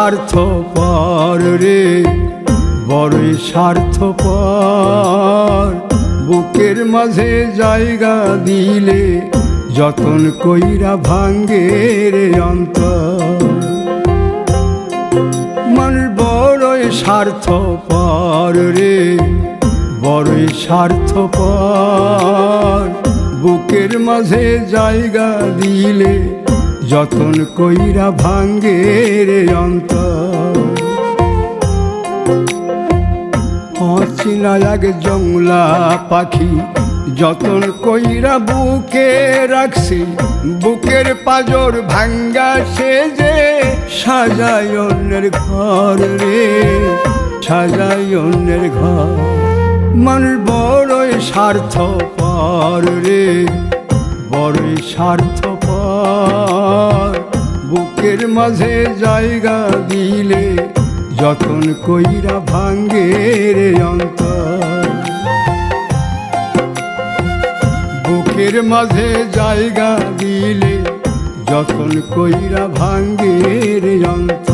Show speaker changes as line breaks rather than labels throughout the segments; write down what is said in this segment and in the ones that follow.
স্বার্থপর রে, বড়ই স্বার্থপর। বুকের মাঝে জায়গা দিলে যতন কইরা ভাঙ্গে রে অন্তর। মানুষ বড়ই স্বার্থপর রে, বড়ই স্বার্থপর। বুকের মাঝে জায়গা দিলে যতন কইরা ভাঙ্গে রে অন্তর। অচিনা এক জংলা পাখি যতন কইরা বুকে রাখছি, বুকের পাজর ভাঙ্গা সে যে সাজায় অন্যের ঘর রে, সাজায় অন্যের ঘর। মানুষ বড়ই স্বার্থপর রে, বড়ই স্বার্থপর। বুকের মাঝে জায়গা দিলে যতন কইরা ভাঙ্গে রে অন্তর। বুকের মাঝে জায়গা দিলে যতন কইরা ভাঙ্গে রে অন্তর।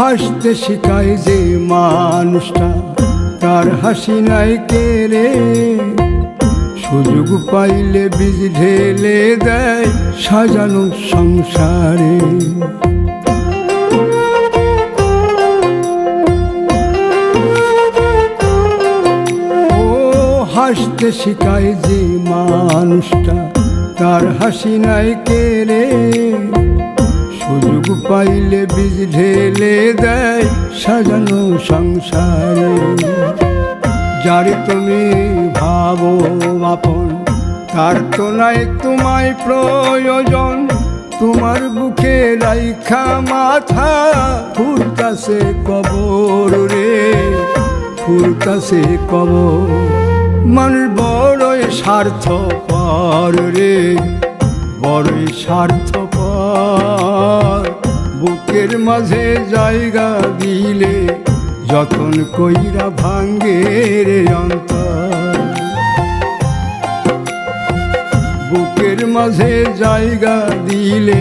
হাসতে শিখায় যে মানুষটা, তার হাসি নাই কেড়ে। সুযোগ পাইলে বীজ ঢেলে দেয় সাজানো সংসারে। ও হাসতে শিখায় যে মানুষটা, তার হাসি নাই কেড়ে। সুযোগ পাইলে বীজ ঢেলে দেয় সাজানো সংসারে। যারে তুমি ভাবো আপন, তার তো নাই তোমায় প্রয়োজন। তোমার বুকে রাইখা মাথা ফুরতাছে কবর রে, ফুরতাছে কবর। মানুষ বড়ই স্বার্থপর রে, বড়ই স্বার্থপর। বুকের মাঝে জায়গা দিলে যতন কইরা ভাঙ্গে রে অন্তর। বুকের মাঝে জায়গা দিলে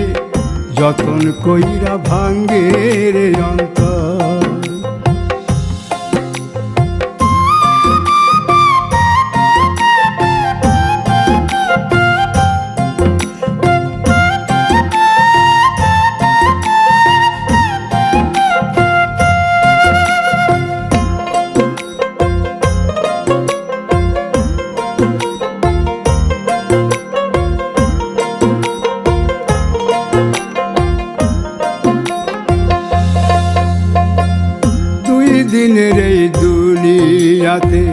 যতন কইরা ভাঙ্গে রে অন্তর। দিনের এই দুনিয়াতে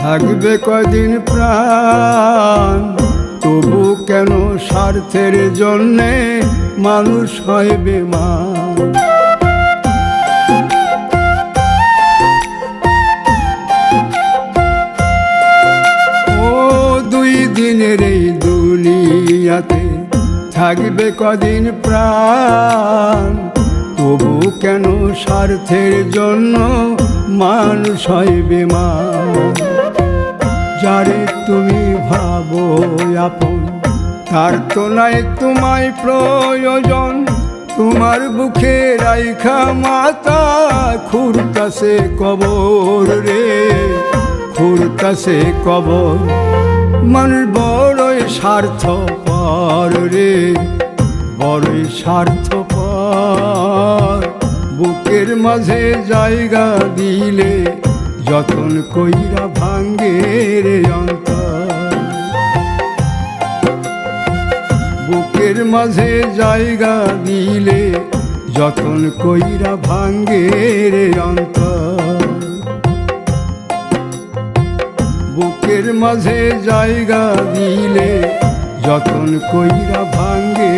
থাকবে কদিন প্রাণ, তবু কেন স্বার্থের জন্যে মানুষ হয় বেমান। ও দুই দিনের এই দুনিয়াতে থাকবে কদিন প্রাণ, তবু কেন স্বার্থের জন্য মানুষ হয় বেমান। যারে তুমি ভাবো আপন, তার তো নাই তোমায় প্রয়োজন। তোমার বুকে রাইখা মাথা খুরতাছে কবর রে, খুরতাছে কবর। মানুষ বড়ই স্বার্থপর রে, বড়ই স্বার্থপর। বুকের মাঝে জায়গা দিলে যতন কইরা ভাঙ্গে রে অন্তর। বুকের মাঝে জায়গা দিলে যতন কইরা ভাঙ্গে রে অন্তর। বুকের মাঝে জায়গা দিলে যতন কইরা ভাঙ্গে